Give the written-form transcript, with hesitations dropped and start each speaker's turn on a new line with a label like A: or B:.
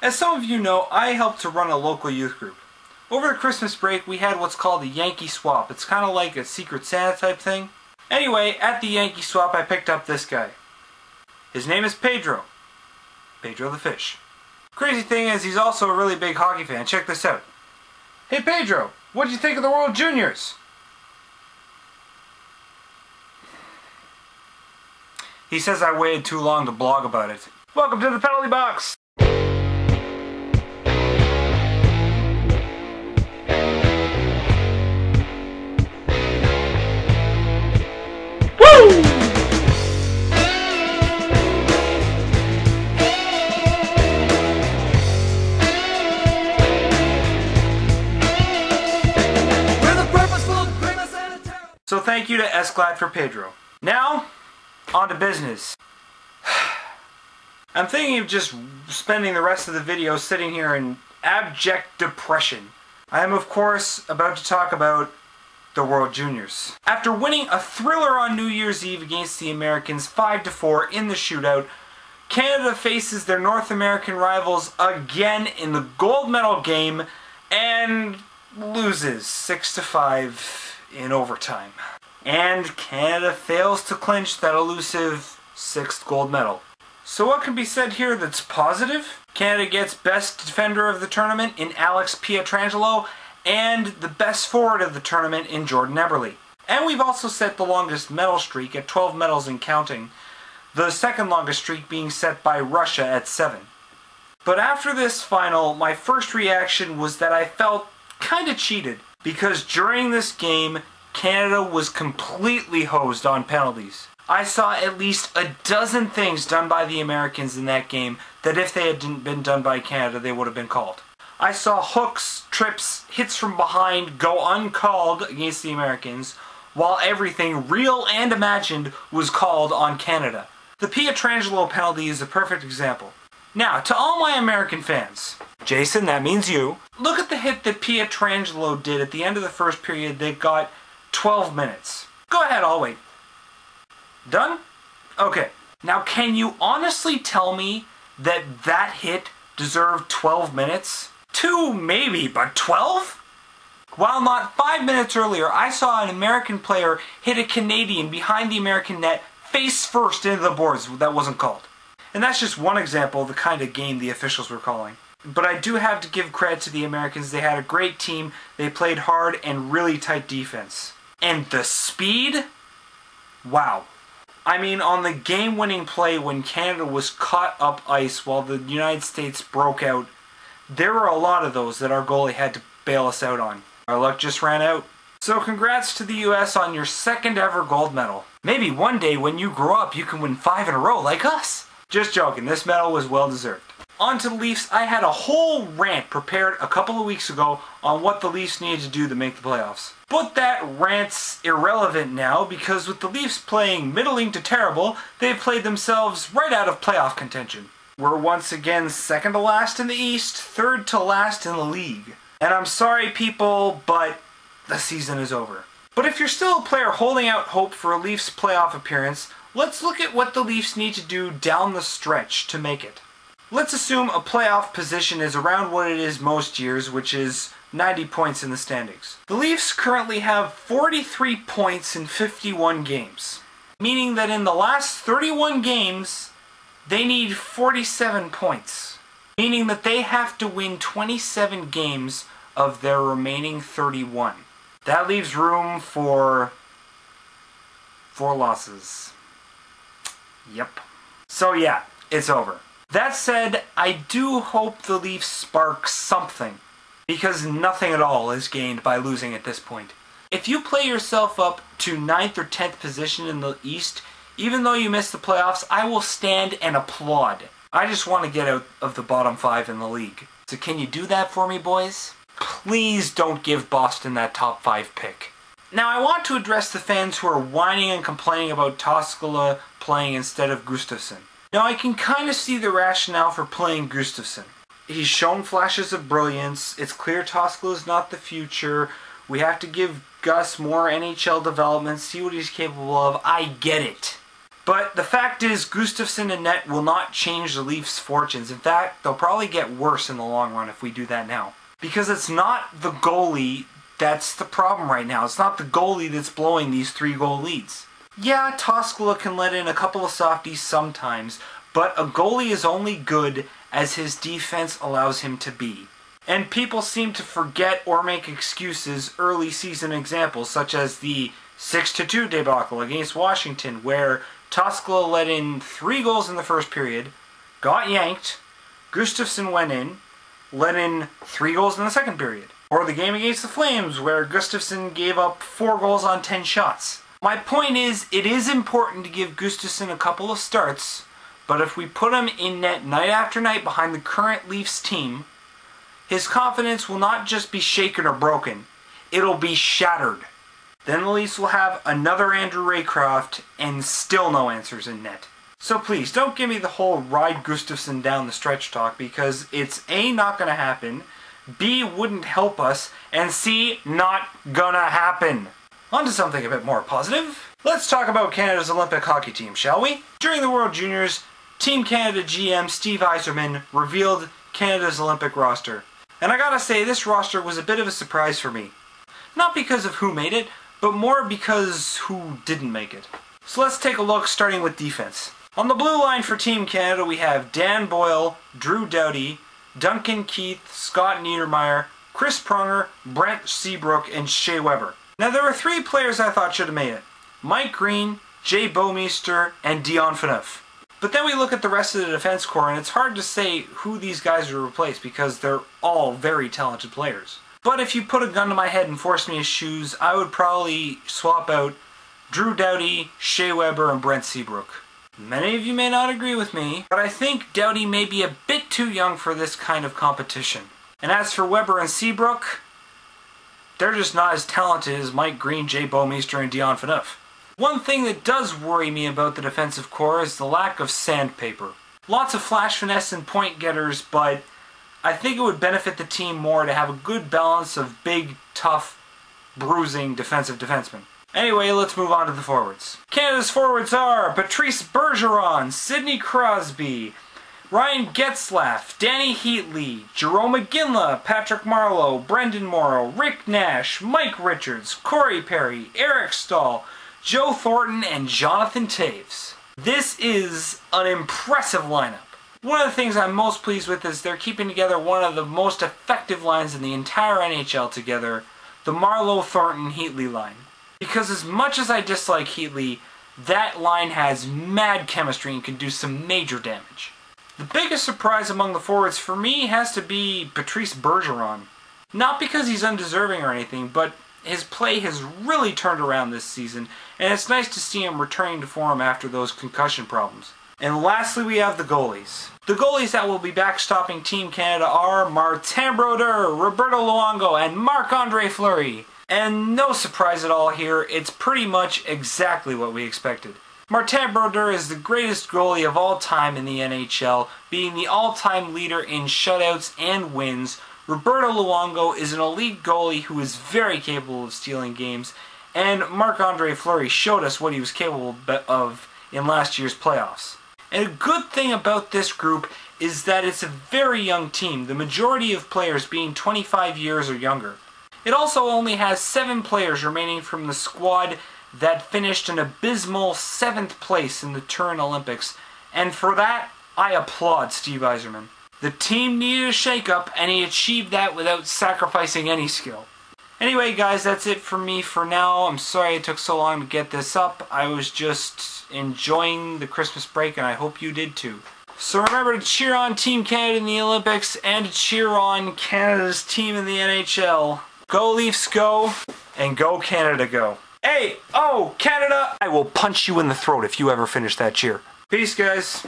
A: As some of you know, I helped to run a local youth group. Over the Christmas break, we had what's called a Yankee swap. It's kind of like a Secret Santa type thing. Anyway, at the Yankee swap, I picked up this guy. His name is Pedro. Pedro the fish. Crazy thing is, he's also a really big hockey fan. Check this out. Hey Pedro, what'd you think of the World Juniors? He says I waited too long to blog about it. Welcome to the penalty box! So thank you to Esclad for Pedro. Now, on to business. I'm thinking of just spending the rest of the video sitting here in abject depression. I am of course about to talk about the World Juniors. After winning a thriller on New Year's Eve against the Americans 5-4 in the shootout, Canada faces their North American rivals again in the gold medal game and loses 6-5 in overtime. And Canada fails to clinch that elusive 6th gold medal. So what can be said here that's positive? Canada gets best defender of the tournament in Alex Pietrangelo and the best forward of the tournament in Jordan Eberle. And we've also set the longest medal streak at 12 medals and counting, the second longest streak being set by Russia at 7. But after this final, my first reaction was that I felt kinda cheated, because during this game, Canada was completely hosed on penalties. I saw at least a dozen things done by the Americans in that game that if they hadn't been done by Canada, they would have been called. I saw hooks, trips, hits from behind go uncalled against the Americans, while everything, real and imagined, was called on Canada. The Pietrangelo penalty is a perfect example. Now, to all my American fans, Jason, that means you, look at the hit that Pietrangelo did at the end of the first period that got 12 minutes. Go ahead, I'll wait. Done? Okay. Now, can you honestly tell me that that hit deserved 12 minutes? 2 maybe, but 12? While not 5 minutes earlier, I saw an American player hit a Canadian behind the American net face first into the boards. That wasn't called. And that's just one example of the kind of game the officials were calling. But I do have to give credit to the Americans. They had a great team. They played hard and really tight defense. And the speed? Wow. I mean, on the game-winning play when Canada was caught up ice while the United States broke out, there were a lot of those that our goalie had to bail us out on. Our luck just ran out. So congrats to the US on your 2nd ever gold medal. Maybe one day when you grow up you can win 5 in a row like us. Just joking, this medal was well deserved. On to the Leafs. I had a whole rant prepared a couple of weeks ago on what the Leafs needed to do to make the playoffs. But that rant's irrelevant now because with the Leafs playing middling to terrible, they've played themselves right out of playoff contention. We're once again 2nd to last in the East, 3rd to last in the league. And I'm sorry people, but the season is over. But if you're still a player holding out hope for a Leafs playoff appearance, let's look at what the Leafs need to do down the stretch to make it. Let's assume a playoff position is around what it is most years, which is 90 points in the standings. The Leafs currently have 43 points in 51 games, meaning that in the last 31 games, they need 47 points, meaning that they have to win 27 games of their remaining 31. That leaves room for 4 losses. Yep. So yeah, it's over. That said, I do hope the Leafs spark something, because nothing at all is gained by losing at this point. If you play yourself up to 9th or 10th position in the East, even though you miss the playoffs, I will stand and applaud. I just want to get out of the bottom 5 in the league. So can you do that for me, boys? Please don't give Boston that top 5 pick. Now I want to address the fans who are whining and complaining about Toskala playing instead of Gustafsson. Now I can kind of see the rationale for playing Gustafsson. He's shown flashes of brilliance. It's clear Toskala is not the future. We have to give Gus more NHL development, see what he's capable of. I get it. But the fact is, Gustafsson and net will not change the Leafs' fortunes. In fact, they'll probably get worse in the long run if we do that now. Because it's not the goalie that's the problem right now. It's not the goalie that's blowing these 3-goal leads. Yeah, Toskala can let in a couple of softies sometimes, but a goalie is only good as his defense allows him to be. And people seem to forget or make excuses early season examples, such as the 6-2 debacle against Washington, where Toskala let in 3 goals in the first period, got yanked, Gustafsson went in, let in 3 goals in the second period. Or the game against the Flames, where Gustafsson gave up 4 goals on 10 shots. My point is, it is important to give Gustafsson a couple of starts, but if we put him in net night after night behind the current Leafs team, his confidence will not just be shaken or broken, it'll be shattered. Then the Leafs will have another Andrew Raycroft and still no answers in net. So please, don't give me the whole ride Gustafsson down the stretch talk, because it's A, not going to happen, B, wouldn't help us, and C, not gonna happen. On to something a bit more positive. Let's talk about Canada's Olympic hockey team, shall we? During the World Juniors, Team Canada GM Steve Yzerman revealed Canada's Olympic roster. And I gotta say, this roster was a bit of a surprise for me. Not because of who made it, but more because who didn't make it. So let's take a look, starting with defense. On the blue line for Team Canada, we have Dan Boyle, Drew Doughty, Duncan Keith, Scott Niedermayer, Chris Pronger, Brent Seabrook, and Shea Weber. Now there were 3 players I thought should have made it. Mike Green, Jay Bouwmeester, and Dion Phaneuf. But then we look at the rest of the defense corps, and it's hard to say who these guys would replace because they're all very talented players. But if you put a gun to my head and force me to choose, I would probably swap out Drew Doughty, Shea Weber, and Brent Seabrook. Many of you may not agree with me, but I think Doughty may be a bit too young for this kind of competition. And as for Weber and Seabrook, they're just not as talented as Mike Green, Jay Bouwmeester, and Dion Phaneuf. One thing that does worry me about the defensive core is the lack of sandpaper. Lots of flash finesse and point getters, but I think it would benefit the team more to have a good balance of big, tough, bruising defensive defensemen. Anyway, let's move on to the forwards. Canada's forwards are Patrice Bergeron, Sidney Crosby, Ryan Getzlaf, Danny Heatley, Jerome McGinley, Patrick Marleau, Brendan Morrow, Rick Nash, Mike Richards, Corey Perry, Eric Stahl, Joe Thornton, and Jonathan Toews. This is an impressive lineup. One of the things I'm most pleased with is they're keeping together one of the most effective lines in the entire NHL together, the Marleau-Thornton-Heatley line. Because as much as I dislike Heatley, that line has mad chemistry and can do some major damage. The biggest surprise among the forwards for me has to be Patrice Bergeron. Not because he's undeserving or anything, but his play has really turned around this season, and it's nice to see him returning to form after those concussion problems. And lastly, we have the goalies. The goalies that will be backstopping Team Canada are Martin Brodeur, Roberto Luongo, and Marc-Andre Fleury. And no surprise at all here, it's pretty much exactly what we expected. Martin Brodeur is the greatest goalie of all time in the NHL, being the all-time leader in shutouts and wins. Roberto Luongo is an elite goalie who is very capable of stealing games, and Marc-Andre Fleury showed us what he was capable of in last year's playoffs. And a good thing about this group is that it's a very young team, the majority of players being 25 years or younger. It also only has 7 players remaining from the squad that finished an abysmal 7th place in the Turin Olympics, and for that, I applaud Steve Yzerman. The team needed a shake-up, and he achieved that without sacrificing any skill. Anyway, guys, that's it for me for now. I'm sorry it took so long to get this up. I was just enjoying the Christmas break, and I hope you did too. So remember to cheer on Team Canada in the Olympics, and to cheer on Canada's team in the NHL. Go Leafs go, and go Canada go. Hey, oh, Canada! I will punch you in the throat if you ever finish that cheer. Peace, guys.